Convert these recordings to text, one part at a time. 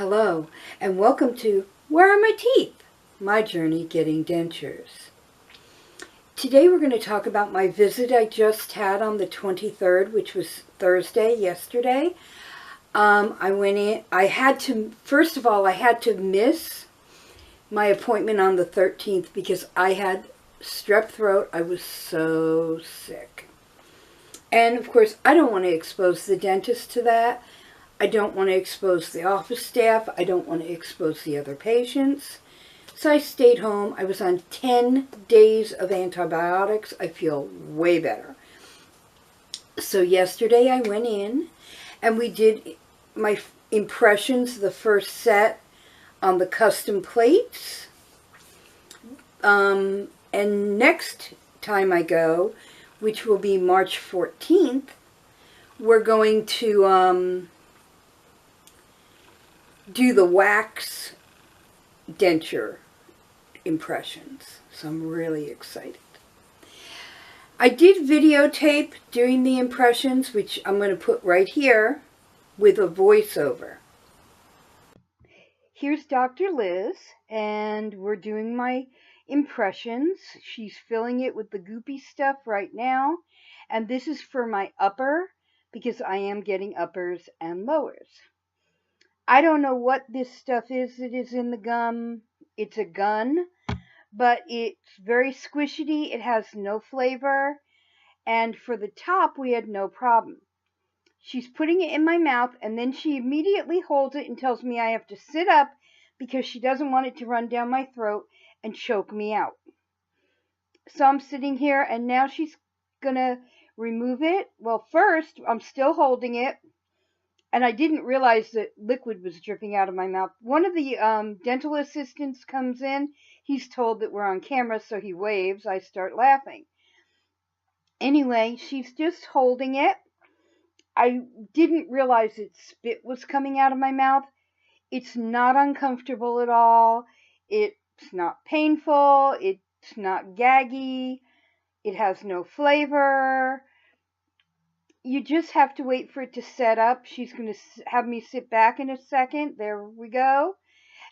Hello, and welcome to Where Are My Teeth? My journey getting dentures. Today we're going to talk about my visit I just had on the 23rd, which was Thursday, yesterday. I went in, first of all, I had to miss my appointment on the 13th because I had strep throat. I was so sick. And of course, I don't want to expose the dentist to that. I don't want to expose the office staff. I don't want to expose the other patients. So I stayed home. I was on 10 days of antibiotics. I feel way better. So yesterday I went in and we did my impressions, the first set on the custom plates. And next time I go, which will be March 14th, we're going to do the wax denture impressions. So I'm really excited. I did videotape doing the impressions, which I'm going to put right here with a voiceover. Here's Dr. Liz, and we're doing my impressions. She's filling it with the goopy stuff right now, and this is for my upper because I am getting uppers and lowers. I don't know what this stuff is that is in the gum. It's a gun, but it's very squishy. It has no flavor. And for the top, we had no problem. She's putting it in my mouth, and then she immediately holds it and tells me I have to sit up because she doesn't want it to run down my throat and choke me out. So I'm sitting here, and now she's going to remove it. Well, first, I'm still holding it. And I didn't realize that liquid was dripping out of my mouth. One of the dental assistants comes in. He's told that we're on camera, so he waves. I start laughing. Anyway, she's just holding it. I didn't realize that spit was coming out of my mouth. It's not uncomfortable at all. It's not painful. It's not gaggy. It has no flavor. You just have to wait for it to set up. She's going to have me sit back in a second. There we go.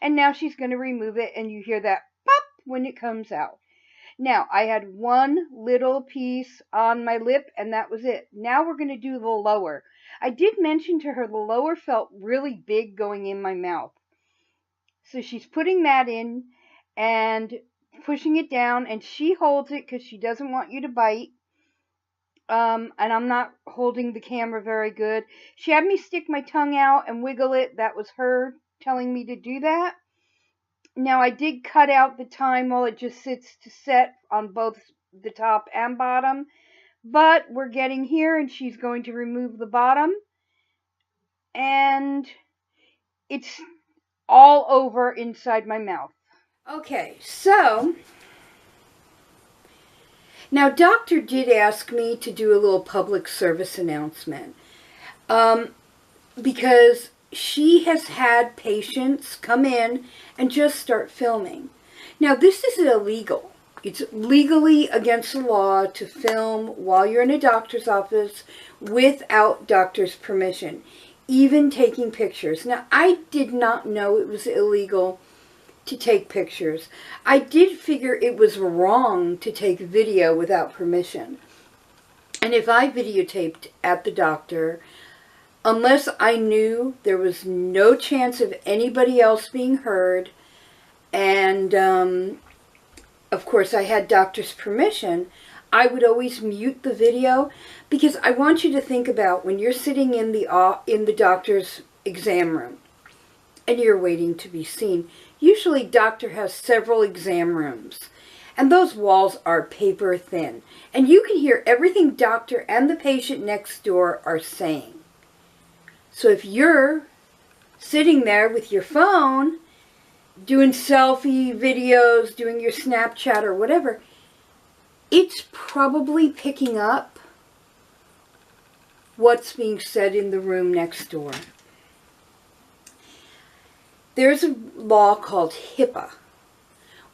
And now she's going to remove it, and you hear that pop when it comes out. Now, I had one little piece on my lip, and that was it. Now we're going to do the lower. I did mention to her the lower felt really big going in my mouth. So she's putting that in and pushing it down, and she holds it because she doesn't want you to bite. And I'm not holding the camera very good. She had me stick my tongue out and wiggle it. That was her telling me to do that. Now, I did cut out the time while it just sits to set on both the top and bottom. But we're getting here, and she's going to remove the bottom. And it's all over inside my mouth. Okay, so now, Doctor did ask me to do a little public service announcement because she has had patients come in and just start filming. Now, this is illegal. It's legally against the law to film while you're in a doctor's office without doctor's permission, even taking pictures. Now, I did not know it was illegal to take pictures. I did figure it was wrong to take video without permission. And if I videotaped at the doctor, unless I knew there was no chance of anybody else being heard, and of course I had doctor's permission, I would always mute the video, because I want you to think about when you're sitting in the doctor's exam room and you're waiting to be seen. Usually doctor has several exam rooms, and those walls are paper thin, and you can hear everything doctor and the patient next door are saying. So if you're sitting there with your phone, doing selfie videos, doing your Snapchat or whatever, it's probably picking up what's being said in the room next door. There's a law called HIPAA,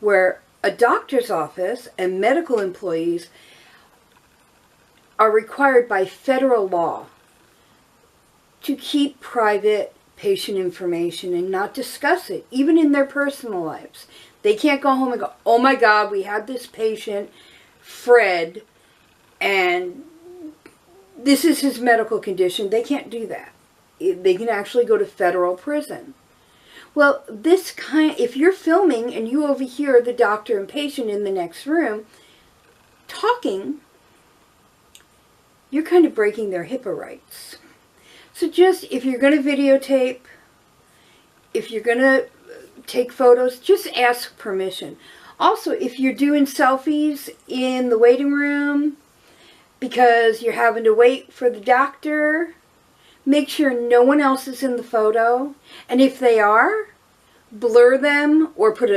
where a doctor's office and medical employees are required by federal law to keep private patient information and not discuss it, even in their personal lives. They can't go home and go, oh my God, we had this patient, Fred, and this is his medical condition. They can't do that. They can actually go to federal prison. Well, if you're filming and you overhear the doctor and patient in the next room talking, you're kind of breaking their HIPAA rights. So just, if you're going to videotape, if you're going to take photos, just ask permission. Also, if you're doing selfies in the waiting room because you're having to wait for the doctor, make sure no one else is in the photo. And if they are, blur them or put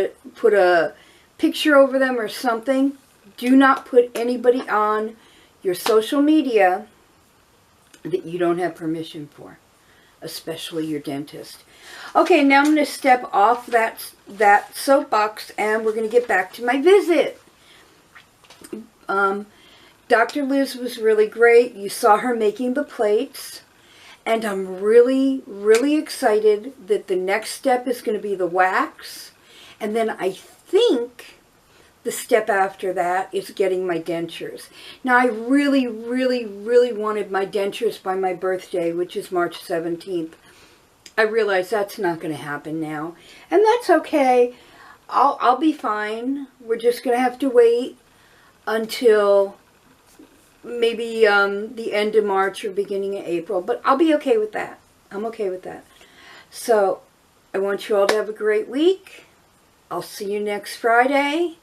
a picture over them or something. Do not put anybody on your social media that you don't have permission for, especially your dentist. Okay, now I'm going to step off that soapbox and we're going to get back to my visit. Dr. Liz was really great. You saw her making the plates. And I'm really, really excited that the next step is going to be the wax. And then I think the step after that is getting my dentures. Now, I really, really, really wanted my dentures by my birthday, which is March 17th. I realize that's not going to happen now. And that's okay. I'll be fine. We're just going to have to wait until maybe the end of March or beginning of April. But I'll be okay with that. I'm okay with that. So I want you all to have a great week. I'll see you next Friday.